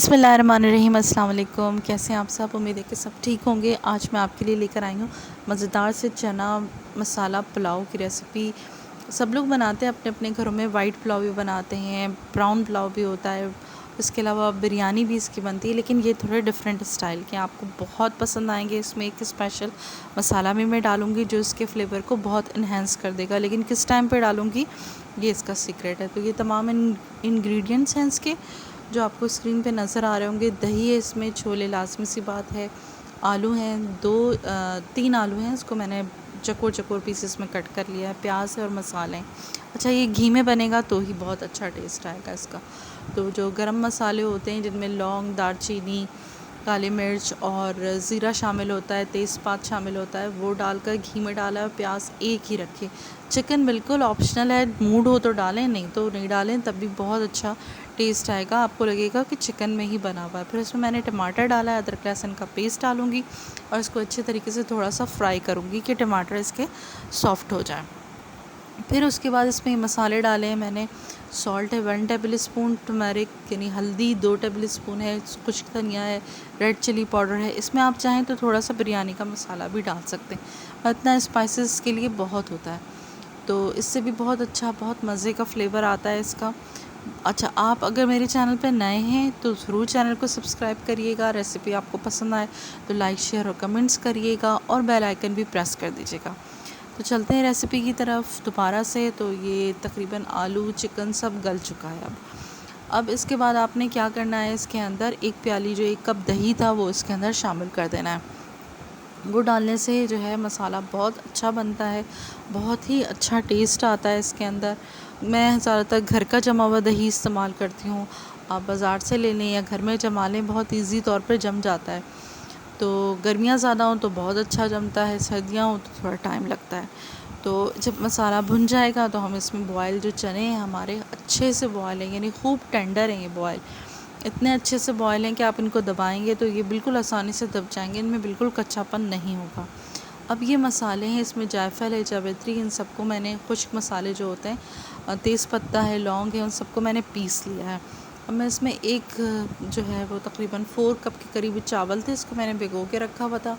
बिस्मिल्लाहिर्रहमानिर्रहीम, अस्सलाम वालेकुम। कैसे हैं आप सब? उम्मीद है कि सब ठीक होंगे। आज मैं आपके लिए लेकर आई हूँ मज़ेदार से चना मसाला पुलाव की रेसिपी। सब लोग बनाते हैं अपने अपने घरों में। वाइट पुलाव भी बनाते हैं, ब्राउन पुलाव भी होता है, इसके अलावा बिरयानी भी इसकी बनती है, लेकिन ये थोड़े डिफरेंट स्टाइल के आपको बहुत पसंद आएंगे। इसमें एक स्पेशल मसाला भी मैं डालूँगी जो इसके फ्लेवर को बहुत इन्हेंस कर देगा, लेकिन किस टाइम पे डालूँगी ये इसका सीक्रेट है। तो ये तमाम इंग्रेडिएंट्स हैं इसके जो आपको स्क्रीन पे नज़र आ रहे होंगे। दही है इसमें, छोले लाजमी सी बात है, आलू हैं, 3 आलू हैं, इसको मैंने चकोर चकोर पीसेस में कट कर लिया है, प्याज है और मसाले हैं। अच्छा, ये घी में बनेगा तो ही बहुत अच्छा टेस्ट आएगा इसका। तो जो गरम मसाले होते हैं जिनमें लौंग, दालचीनी, काली मिर्च और ज़ीरा शामिल होता है, तेज़पात शामिल होता है, वो डालकर घी में डाला है। प्याज एक ही रखें। चिकन बिल्कुल ऑप्शनल है, मूड हो तो डालें, नहीं तो नहीं डालें, तब भी बहुत अच्छा टेस्ट आएगा। आपको लगेगा कि चिकन में ही बना हुआ है। फिर इसमें मैंने टमाटर डाला है, अदरक लहसुन का पेस्ट डालूँगी और इसको अच्छे तरीके से थोड़ा सा फ्राई करूँगी कि टमाटर इसके सॉफ्ट हो जाए। फिर उसके बाद इसमें मसाले डाले हैं मैंने। सॉल्ट है 1 टेबल स्पून, टर्मरिक यानी हल्दी 2 टेबल स्पून है, कुछ धनिया है, रेड चिली पाउडर है। इसमें आप चाहें तो थोड़ा सा बिरयानी का मसाला भी डाल सकते हैं, इतना स्पाइसेस के लिए बहुत होता है, तो इससे भी बहुत अच्छा, बहुत मज़े का फ्लेवर आता है इसका। अच्छा, आप अगर मेरे चैनल पे नए हैं तो ज़रूर चैनल को सब्सक्राइब करिएगा। रेसिपी आपको पसंद आए तो लाइक, शेयर और कमेंट्स करिएगा और बेल आइकन भी प्रेस कर दीजिएगा। तो चलते हैं रेसिपी की तरफ दोबारा से। तो ये तकरीबन आलू, चिकन सब गल चुका है। अब इसके बाद आपने क्या करना है, इसके अंदर 1 प्याली जो 1 कप दही था वो इसके अंदर शामिल कर देना है। वो डालने से जो है मसाला बहुत अच्छा बनता है, बहुत ही अच्छा टेस्ट आता है इसके अंदर। मैं ज़्यादातर घर का जमा हुआ दही इस्तेमाल करती हूँ। आप बाज़ार से ले लें या घर में जमा लें, बहुत ईज़ी तौर पर जम जाता है। तो गर्मियाँ ज़्यादा हों तो बहुत अच्छा जमता है, सर्दियाँ हों तो थोड़ा टाइम लगता है। तो जब मसाला भुन जाएगा तो हम इसमें बॉयल जो चने हैं हमारे अच्छे से बॉयल हैं, यानी खूब टेंडर हैं ये बॉयल, इतने अच्छे से बॉयल हैं कि आप इनको दबाएंगे तो ये बिल्कुल आसानी से दब जाएंगे, इनमें बिल्कुल कच्चापन नहीं होगा। अब ये मसाले हैं, इसमें जायफल है, जावित्री, इन सबको मैंने, खुश्क मसाले जो होते हैं, तेज़पत्ता है, लौंग है, उन सबको मैंने पीस लिया है। अब मैं इसमें जो है वो तकरीबन 4 कप के करीब चावल थे, इसको मैंने भिगो के रखा हुआ था।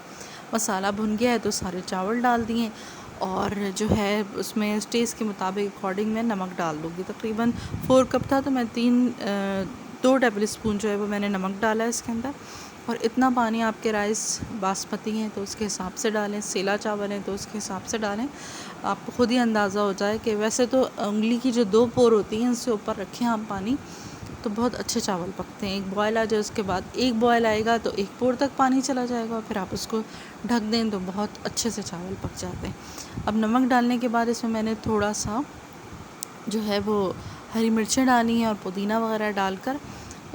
मसाला भुन गया है तो सारे चावल डाल दिए और जो है उसमें टेस्ट के मुताबिक अकॉर्डिंग मैं नमक डाल दूँगी। तकरीबन 4 कप था तो मैं 2 टेबल स्पून जो है वो मैंने नमक डाला है इसके अंदर। और इतना पानी, आपके राइस बासमती हैं तो उसके हिसाब से डालें, सेला चावल हैं तो उसके हिसाब से डालें। आपको खुद ही अंदाज़ा हो जाए कि वैसे तो उंगली की जो 2 पोर होती हैं उससे ऊपर रखें आप पानी, तो बहुत अच्छे चावल पकते हैं। एक बॉयल आ जाए उसके बाद एक बॉयल आएगा तो 1 पोर तक पानी चला जाएगा और फिर आप उसको ढक दें तो बहुत अच्छे से चावल पक जाते हैं। अब नमक डालने के बाद इसमें मैंने थोड़ा सा जो है वो हरी मिर्चें डाली हैं और पुदीना वगैरह डालकर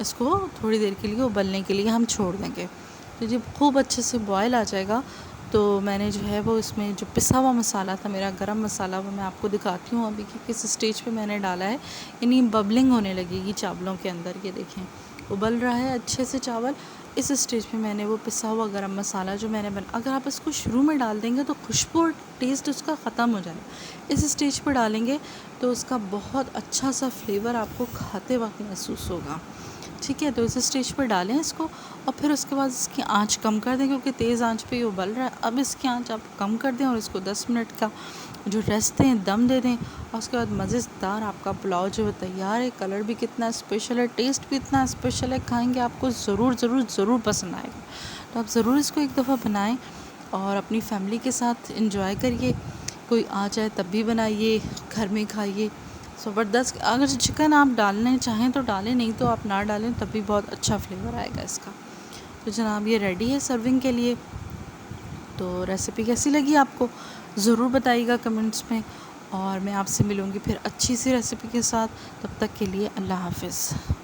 इसको थोड़ी देर के लिए उबलने के लिए हम छोड़ देंगे। तो जब खूब अच्छे से बॉयल आ जाएगा तो मैंने जो है वो इसमें जो पिसा हुआ मसाला था मेरा गरम मसाला, वो मैं आपको दिखाती हूँ अभी कि किस स्टेज पे मैंने डाला है। यानी बबलिंग होने लगेगी चावलों के अंदर, ये देखें उबल रहा है अच्छे से चावल। इस स्टेज पे मैंने वो पिसा हुआ गरम मसाला जो मैंने अगर आप इसको शुरू में डाल देंगे तो खुशबू और टेस्ट उसका ख़त्म हो जाएगा। इस स्टेज पर डालेंगे तो उसका बहुत अच्छा सा फ्लेवर आपको खाते वक्त महसूस होगा। ठीक है, तो इस स्टेज पर डालें इसको और फिर उसके बाद इसकी आंच कम कर दें क्योंकि तेज़ आंच पे ये उबल रहा है। अब इसकी आंच आप कम कर दें और इसको 10 मिनट का जो रेस्ट दें, दम दे दें और उसके बाद मज़ेदार आपका पुलाव जो है तैयार है। कलर भी कितना स्पेशल है, टेस्ट भी इतना स्पेशल है, खाएंगे आपको ज़रूर ज़रूर ज़रूर पसंद आएगा। तो आप ज़रूर इसको एक दफ़ा बनाएँ और अपनी फैमिली के साथ इंजॉय करिए। कोई आ जाए तब भी बनाइए, घर में खाइए, ज़बरदस्त। अगर चिकन आप डालना चाहें तो डालें, नहीं तो आप ना डालें, तब भी बहुत अच्छा फ्लेवर आएगा इसका। तो जनाब ये रेडी है सर्विंग के लिए। तो रेसिपी कैसी लगी आपको ज़रूर बताइएगा कमेंट्स में और मैं आपसे मिलूँगी फिर अच्छी सी रेसिपी के साथ। तब तक के लिए अल्लाह हाफ़िज़।